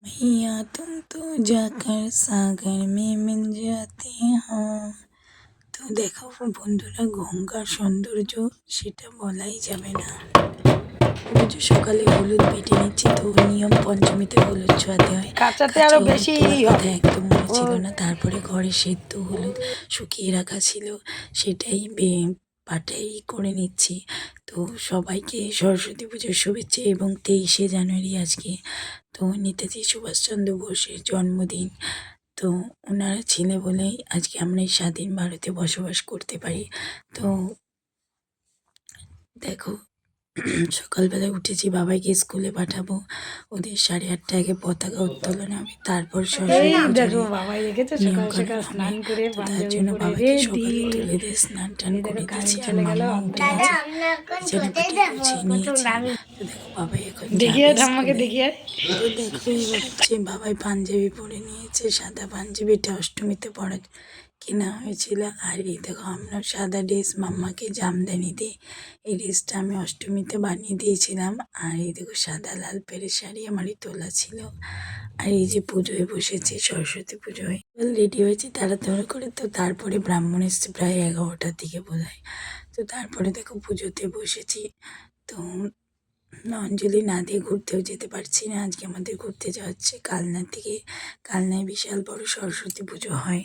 मैया तुम तो जाकर सागर में मिल जाते हो। তো দেখো বন্ধুরা, গঙ্গার সৌন্দর্য সেটা বলাই যাবে না। পুজো সকালে হলুদ বেটে নিচ্ছি, তো নিয়ম পঞ্চমীতে হলুদ ছোঁয়াতে হয়, কাঁচাতে আরো বেশি কথা একদম মনে ছিল না। তারপরে ঘরে সেদ্ধ হলুদ শুকিয়ে রাখা ছিল, সেটাই পাটাই করে নিচ্ছি। তো সবাইকে সরস্বতী পুজোর শুভেচ্ছা এবং 23শে জানুয়ারি আজকে। তো নেতাজি সুভাষচন্দ্র বোসের জন্মদিন। তো ওনারা ছেলে বলেই আজকে আমরা এই স্বাধীন ভারতে বসবাস করতে পারি। তো দেখো, সকালবেলায় উঠেছি, বাবাইকে স্কুলে পাঠাবো। ওদের 8:30 আগে পতাকা উত্তোলন হবে, তারপর দেখো বাবাই দেখেছো সকাল সকাল স্নান করে তো তার পাঞ্জাবি জন্য পরে বাবাকে রেডি। সকালে তুলে দিয়ে স্নান টান করে দিয়েছি। আর চলে গেল। মাম্মা উঠে গেছে, গুছিয়ে নিয়েছি। তো দেখো বাবাই এখন দেখিয়ে যাবে ঠাম্মাকে স্কুলে। দেখিয়ে তো দেখো এবার হচ্ছে বাবাই পাঞ্জাবি পরে নিয়েছে, সাদা পাঞ্জাবিটা অষ্টমীতে পরা কেনা হয়েছিল। আর এই দেখো আমরা সাদা ড্রেস, মাম্মাকে জামদানি দিয়ে এই ড্রেসটা আমি অষ্টমীতে বানিয়ে দিয়েছিলাম। আর এই দেখো সাদা লাল পেরের শাড়ি আমারই তোলা ছিল। আর এই যে পুজোয় বসেছি, সরস্বতী পুজোয় রেডি হয়েছি তাড়াতাড়ি করে। তো তারপরে ব্রাহ্মণ এসছে প্রায় 11টার দিকে বোধহয়। তো তারপরে দেখো পুজোতে বসেছি। তো অঞ্জলি না দিয়ে ঘুরতেও যেতে পারছি না। আজকে আমাদের ঘুরতে যাওয়া হচ্ছে কালনার দিকে। কালনায় বিশাল বড় সরস্বতী পুজো হয়।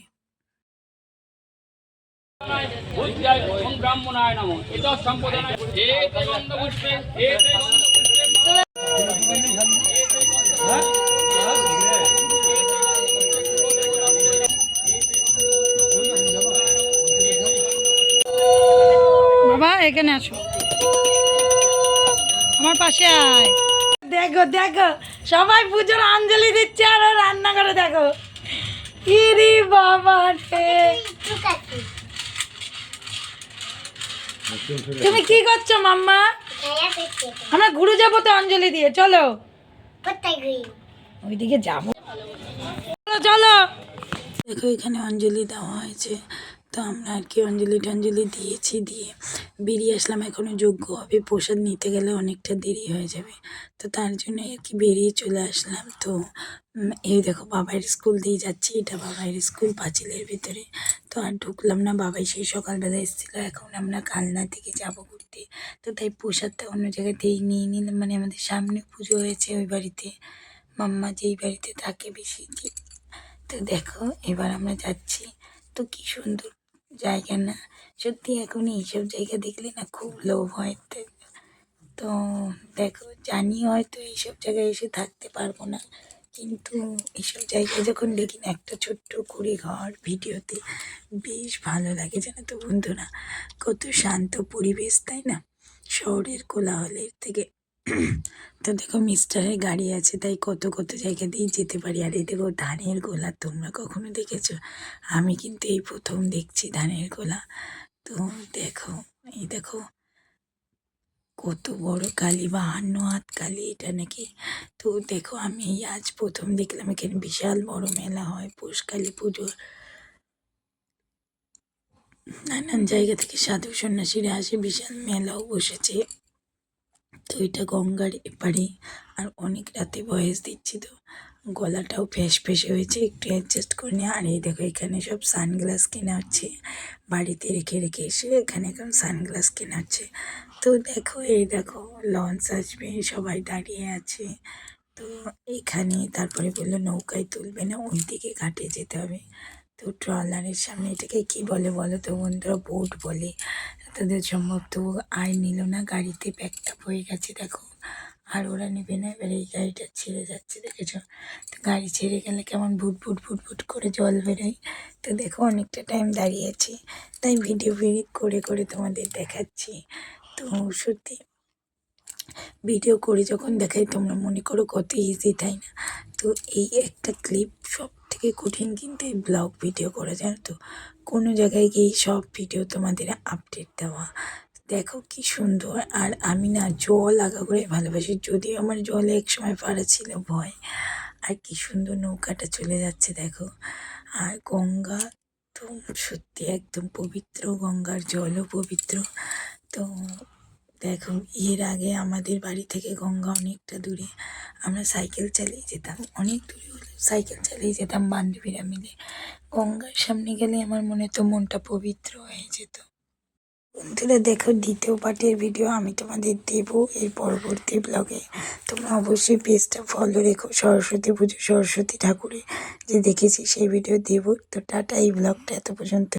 বাবা এখানে আসো, আমার পাশে আয়। দেখো দেখো সবাই পুজোর অঞ্জলি দিচ্ছে আর ও রান্না করে। দেখো ইরি বাবা রে, তুমি কি করছো মাম্মা? আমরা ঘুরে যাবো তো অঞ্জলি দিয়ে, চলো ওইদিকে যাবো, চলো চলো। দেখো এখানে অঞ্জলি দেওয়া হয়েছে। তো আমরা আর কি অঞ্জলি টঞ্জলি দিয়েছি, দিয়ে বেরিয়ে আসলাম। এখনও যজ্ঞ হবে, প্রসাদ নিতে গেলে অনেকটা দেরি হয়ে যাবে। তো তার জন্য আর কি বেরিয়ে চলে আসলাম। তো এই দেখো বাবাইয়ের স্কুল দিয়ে যাচ্ছি, এটা বাবাইয়ের স্কুল পাঁচিলের ভিতরে। তো আর ঢুকলাম না, বাবাই সেই সকালবেলা এসেছিলো। এখন আমরা কালনা থেকে যাবো ঘুরতে। তো তাই প্রসাদটা অন্য জায়গাতেই নিয়ে নিলাম, মানে আমাদের সামনে পুজো হয়েছে ওই বাড়িতে, মাম্মা যেই বাড়িতে থাকে বেশি। তো দেখো এবার আমরা যাচ্ছি। তো কি সুন্দর জায়গা না, সত্যি এখন এইসব জায়গা দেখলে না খুব লোভ হয়। তো দেখো জানি হয়তো এইসব জায়গায় এসে থাকতে পারবো না, কিন্তু এইসব জায়গায় যখন দেখি না একটা ছোট্ট কুড়ি ঘর ভিডিওতে, বেশ ভালো লাগে জানো তো বন্ধুরা। কত শান্ত পরিবেশ, তাই না, শহরের কোলাহলের থেকে। তো দেখো মিস্টারের গাড়ি আছে, তাই কত কত জায়গা দিয়ে যেতে পারি। আর এই দেখো ধানের গোলা, তোমরা কখনো দেখেছো? আমি কিন্তু এই প্রথম দেখছি ধানের গোলা। তো দেখো এই দেখো কত বড় কালী, 52 হাত কালী এটা নাকি। তো দেখো আমি এই আজ প্রথম দেখলাম এখানে বিশাল বড় মেলা হয় পৌষ কালী পুজোর। নানান জায়গা থেকে সাধু সন্ন্যাসীরা আসে, বিশাল মেলাও বসেছে। তো এটা গঙ্গার এপারে। আর অনেক রাতে ভয়েস দিচ্ছি, তো গলাটাও ফ্যাঁসে হয়েছে, একটু অ্যাডজাস্ট করে নিয়ে। আর এই দেখো এখানে সব সানগ্লাস কেনা হচ্ছে, বাড়িতে রেখে রেখে এসে এখানে এখন সানগ্লাস কেনা হচ্ছে। তো দেখো এই দেখো লঞ্চ আসবে, সবাই দাঁড়িয়ে আছে। তো এখানে তারপরে বললো নৌকায় তুলবে না, ওই দিকে ঘাটে যেতে হবে। তো ট্রলারের সামনে, এটাকে কি বলে বলো তো বন্ধুরা? বোট বলে। তাদের সম্ভবত আর নিল না, গাড়িতে প্যাকটা হয়ে গেছে দেখো। আর ওরা নেবে না, এবার এই গাড়িটা ছেড়ে যাচ্ছে, দেখেছ? তো গাড়ি ছেড়ে গেলে কেমন ভুট ভুট ভুট ভুট করে জল বেরোয়। তো দেখো অনেকটা টাইম দাঁড়িয়ে আছি, তাই ভিডিও করে করে তোমাদের দেখাচ্ছি। তো সত্যি ভিডিও করে যখন দেখাই তোমরা মনে করো কত ইজি, তাই না? তো এই একটা ক্লিপ সব থেকে কঠিন, কিন্তু এই ব্লগ ভিডিও করা, জানো তো? কোনো জায়গায় গিয়ে সব ভিডিও তোমাদের আপডেট দেওয়া। দেখো কি সুন্দর। আর আমি না জল আগা করে ভালোবাসি, যদিও আমার জলে এক সময় পাড়া ছিল ভয়। আর কি সুন্দর নৌকাটা চলে যাচ্ছে দেখো। আর গঙ্গা তো সত্যি একদম পবিত্র, গঙ্গার জলও পবিত্র। তো দেখো, এর আগে আমাদের বাড়ি থেকে গঙ্গা অনেকটা দূরে। আমরা সাইকেল চালিয়ে যেতাম, অনেক দূরে হলেও সাইকেল চালিয়ে যেতাম বান্ধবীরা মিলে। গঙ্গার সামনে গেলে আমার মনটা পবিত্র হয়ে যেত। বন্ধুরা দেখো, দ্বিতীয় পার্টের ভিডিও আমি তোমাদের দেবো এর পরবর্তী ব্লগে। তোমরা অবশ্যই পেজটা ফলো রেখো। সরস্বতী পুজো, সরস্বতী ঠাকুরের যে দেখেছি সেই ভিডিও দেবো। তো টাটা, এই ব্লগটা এত পর্যন্ত।